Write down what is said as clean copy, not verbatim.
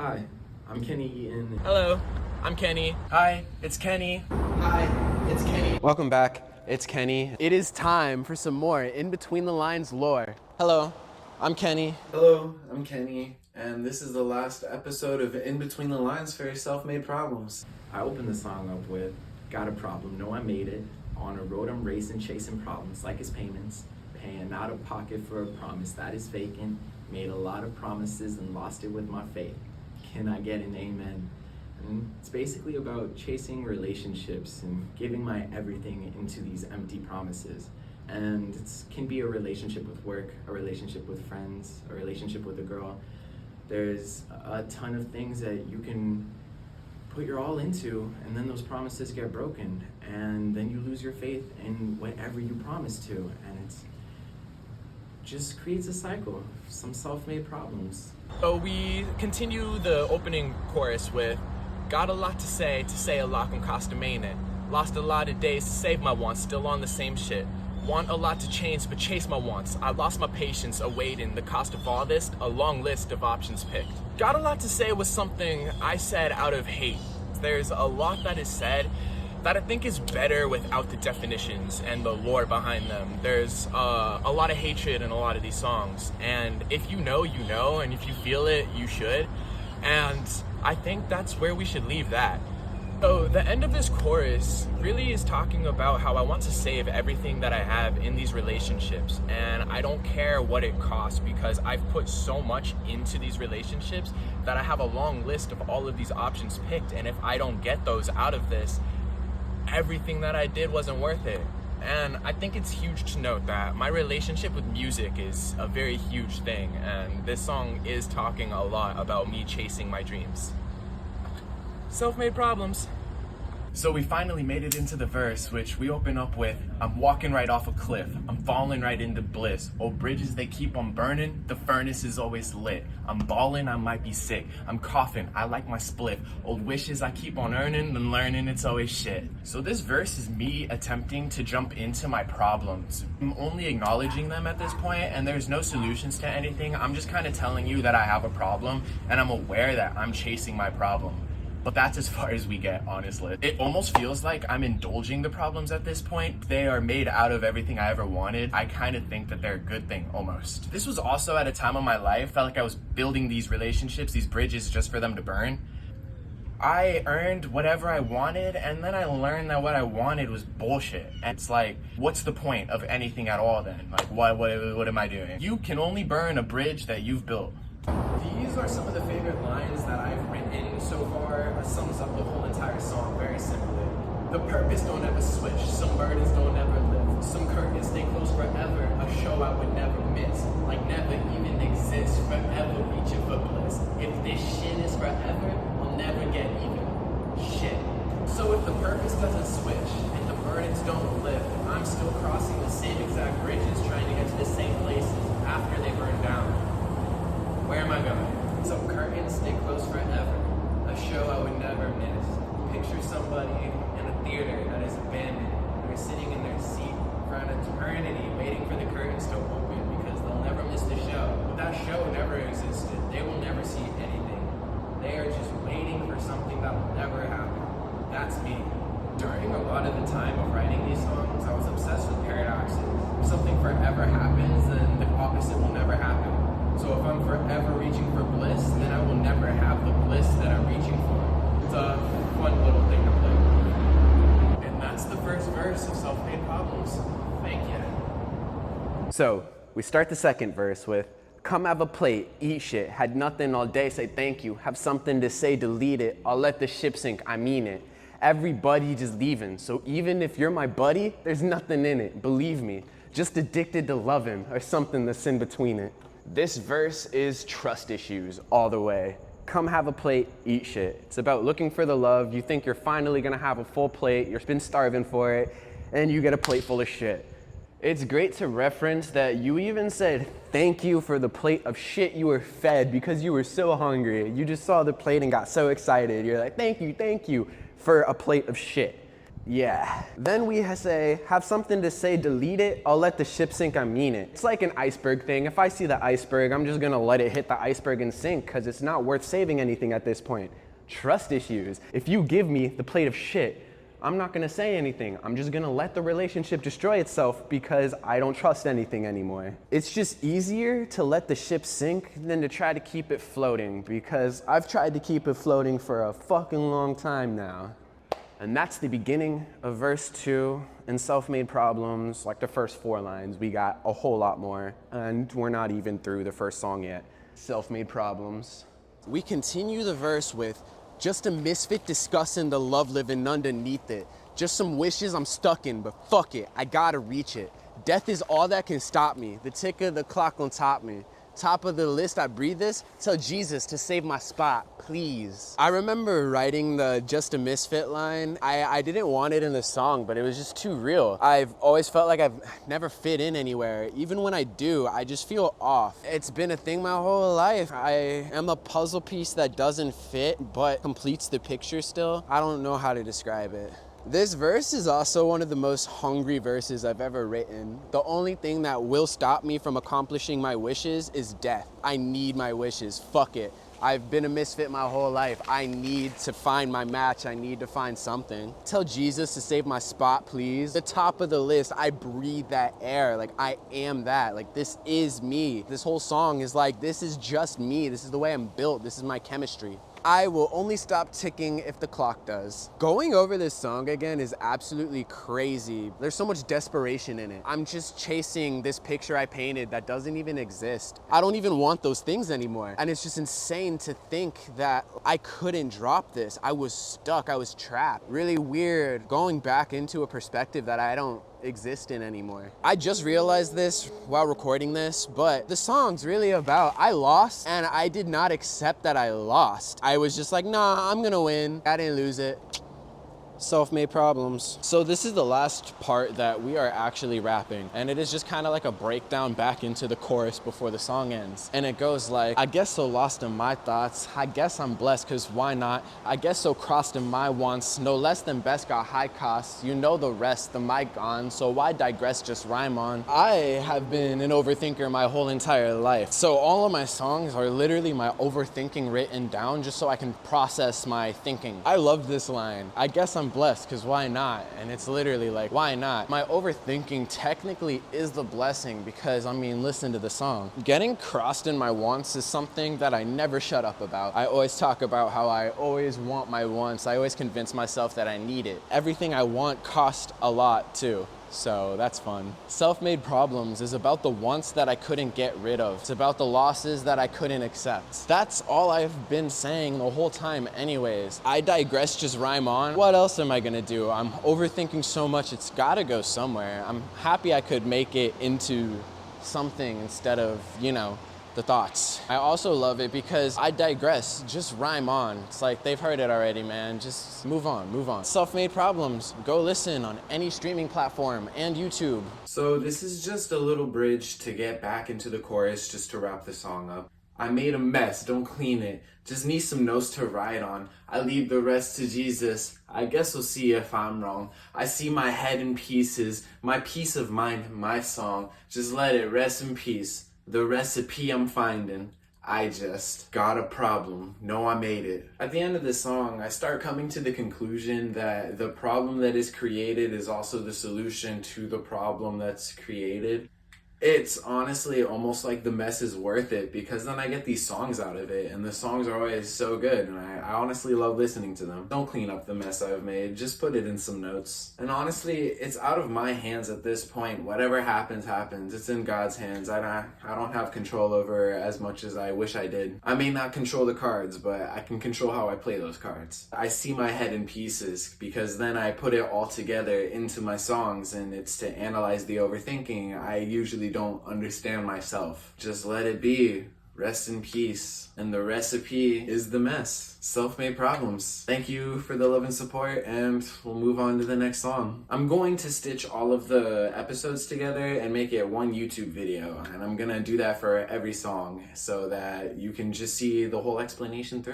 Hi, I'm Kenny Eaton. Hello, I'm Kenny. Hi, it's Kenny. Hi, it's Kenny. Welcome back, it's Kenny. It is time for some more In Between the Lines lore. Hello, I'm Kenny. Hello, I'm Kenny, and this is the last episode of In Between the Lines for your self-made problems. I opened the song up with, got a problem, know I made it. On a road I'm racing, chasing problems like his payments. Paying out of pocket for a promise that is vacant. Made a lot of promises and lost it with my faith. Can I get an amen? And it's basically about chasing relationships and giving my everything into these empty promises. And it can be a relationship with work, a relationship with friends, a relationship with a girl. There's a ton of things that you can put your all into, and then those promises get broken, and then you lose your faith in whatever you promised to, and it just creates a cycle, some self-made problems. So we continue the opening chorus with, got a lot to say a lot can cost a minute. Lost a lot of days to save my wants, still on the same shit. Want a lot to change, but chase my wants. I lost my patience, awaiting the cost of all this, a long list of options picked. Got a lot to say was something I said out of hate. There's a lot that is said that I think is better without the definitions and the lore behind them. There's a lot of hatred in a lot of these songs, and if you know, you know, and if you feel it, you should. And I think that's where we should leave that. So the end of this chorus really is talking about how I want to save everything that I have in these relationships, and I don't care what it costs because I've put so much into these relationships that I have a long list of all of these options picked, and if I don't get those out of this, everything that I did wasn't worth it. And I think it's huge to note that my relationship with music is a very huge thing, and this song is talking a lot about me chasing my dreams. Self-made problems. So we finally made it into the verse, which we open up with, I'm walking right off a cliff, I'm falling right into bliss. Old bridges, they keep on burning, the furnace is always lit. I'm balling, I might be sick, I'm coughing, I like my spliff. Old wishes I keep on earning, then learning it's always shit. So this verse is me attempting to jump into my problems. I'm only acknowledging them at this point, and there's no solutions to anything. I'm just kind of telling you that I have a problem, and I'm aware that I'm chasing my problem. But that's as far as we get, honestly. It almost feels like I'm indulging the problems at this point. They are made out of everything I ever wanted. I kind of think that they're a good thing, almost. This was also at a time of my life, felt like I was building these relationships, these bridges, just for them to burn. I earned whatever I wanted, and then I learned that what I wanted was bullshit. And it's like, what's the point of anything at all then? Like, what am I doing? You can only burn a bridge that you've built. These are some of the favorite lines that I've written so far. It sums up the whole entire song very simply. The purpose don't ever switch, some burdens don't ever lift, some curtains stay closed forever, a show I would never miss, like never even exist, forever reaching for bliss. If this shit is forever, I'll never get even. Shit. So if the purpose doesn't switch, and the burdens don't lift, I'm still crossing the same exact bridges trying to get to the same places after they burn down. Where am I going? Some curtains stay closed forever, a show I would never miss. Picture somebody in a theater that is abandoned. They're sitting in their seat for an eternity waiting for the curtains to open because they'll never miss the show. But that show never existed. They will never see anything. They are just waiting for something that will never happen. That's me. During a lot of the time of writing these songs, I was obsessed with paradoxes. If something forever happens, then the opposite will never happen. So if I'm forever reaching for bliss, then I will never have the bliss that I'm reaching for. It's a fun little thing to play with. And that's the first verse of Self-Made Problems. Thank you. So we start the second verse with, come have a plate, eat shit, had nothing all day, say thank you, have something to say, delete it, I'll let the ship sink, I mean it. Everybody just leaving, so even if you're my buddy, there's nothing in it, believe me. Just addicted to loving, or something that's in between it. This verse is trust issues all the way. Come have a plate, eat shit. It's about looking for the love. You think you're finally gonna have a full plate, you've been starving for it, and you get a plate full of shit. It's great to reference that you even said thank you for the plate of shit you were fed because you were so hungry. You just saw the plate and got so excited. You're like, thank you for a plate of shit. Yeah. Then we say, have something to say, delete it, I'll let the ship sink, I mean it. It's like an iceberg thing. If I see the iceberg, I'm just gonna let it hit the iceberg and sink, because it's not worth saving anything at this point. Trust issues. If you give me the plate of shit, I'm not gonna say anything. I'm just gonna let the relationship destroy itself because I don't trust anything anymore. It's just easier to let the ship sink than to try to keep it floating, because I've tried to keep it floating for a fucking long time now. And that's the beginning of verse 2 in Self-Made Problems, like the first 4 lines. We got a whole lot more, and we're not even through the first song yet. Self-Made Problems. We continue the verse with, just a misfit discussing the love living underneath it. Just some wishes I'm stuck in, but fuck it, I gotta reach it. Death is all that can stop me. The tick of the clock on top me. Top of the list, I breathe this. Tell Jesus to save my spot, please. I remember writing the just a misfit line. I didn't want it in the song, but it was just too real. I've always felt like I've never fit in anywhere. Even when I do, I just feel off. It's been a thing my whole life. I am a puzzle piece that doesn't fit, but completes the picture still. I don't know how to describe it. This verse is also one of the most hungry verses I've ever written. The only thing that will stop me from accomplishing my wishes is death. I need my wishes, fuck it. I've been a misfit my whole life. I need to find my match. I need to find something. Tell Jesus to save my spot, please. The top of the list, I breathe that air. Like, I am that. Like, this is me. This whole song is like, this is just me. This is the way I'm built. This is my chemistry. I will only stop ticking if the clock does. Going over this song again is absolutely crazy. There's so much desperation in it. I'm just chasing this picture I painted that doesn't even exist. I don't even want those things anymore. And it's just insane to think that I couldn't drop this. I was stuck, I was trapped. Really weird going back into a perspective that I don't exist in anymore. I just realized this while recording this, but the song's really about I lost and I did not accept that I lost. I was just like, nah, I'm gonna win. I didn't lose it. Self-made problems. So this is the last part that we are actually rapping, and it is just kind of like a breakdown back into the chorus before the song ends. And it goes like, I guess so lost in my thoughts, I guess I'm blessed cause why not, I guess so crossed in my wants, no less than best got high costs, you know the rest, the mic gone, so why digress, just rhyme on. I have been an overthinker my whole entire life, so all of my songs are literally my overthinking written down just so I can process my thinking. I love this line, I guess I'm blessed because why not? And it's literally like, why not? My overthinking technically is the blessing because, I mean, listen to the song. Getting crossed in my wants is something that I never shut up about. I always talk about how I always want my wants. I always convince myself that I need it. Everything I want costs a lot too. So that's fun. Self-Made Problems is about the wants that I couldn't get rid of. It's about the losses that I couldn't accept. That's all I've been saying the whole time anyways. I digress, just rhyme on. What else am I gonna do? I'm overthinking so much, it's gotta go somewhere. I'm happy I could make it into something instead of, you know, the thoughts. I also love it because I digress, just rhyme on. It's like they've heard it already, man. Just move on, move on. Self-Made Problems, go listen on any streaming platform and YouTube. So this is just a little bridge to get back into the chorus just to wrap the song up. I made a mess, don't clean it. Just need some notes to write on. I leave the rest to Jesus. I guess we'll see if I'm wrong. I see my head in pieces. My peace of mind, my song. Just let it rest in peace. The recipe I'm finding. I just got a problem. No, I made it. At the end of the song, I start coming to the conclusion that the problem that is created is also the solution to the problem that's created. It's honestly almost like the mess is worth it because then I get these songs out of it and the songs are always so good and I honestly love listening to them. Don't clean up the mess I've made, just put it in some notes. And honestly, it's out of my hands at this point. Whatever happens, happens. It's in God's hands. I don't have control over as much as I wish I did. I may not control the cards, but I can control how I play those cards. I see my head in pieces because then I put it all together into my songs and it's to analyze the overthinking. I usually don't understand myself. Just let it be. Rest in peace. And the recipe is the mess. Self-Made Problems. Thank you for the love and support, and we'll move on to the next song. I'm going to stitch all of the episodes together and make it one YouTube video, and I'm gonna do that for every song so that you can just see the whole explanation through.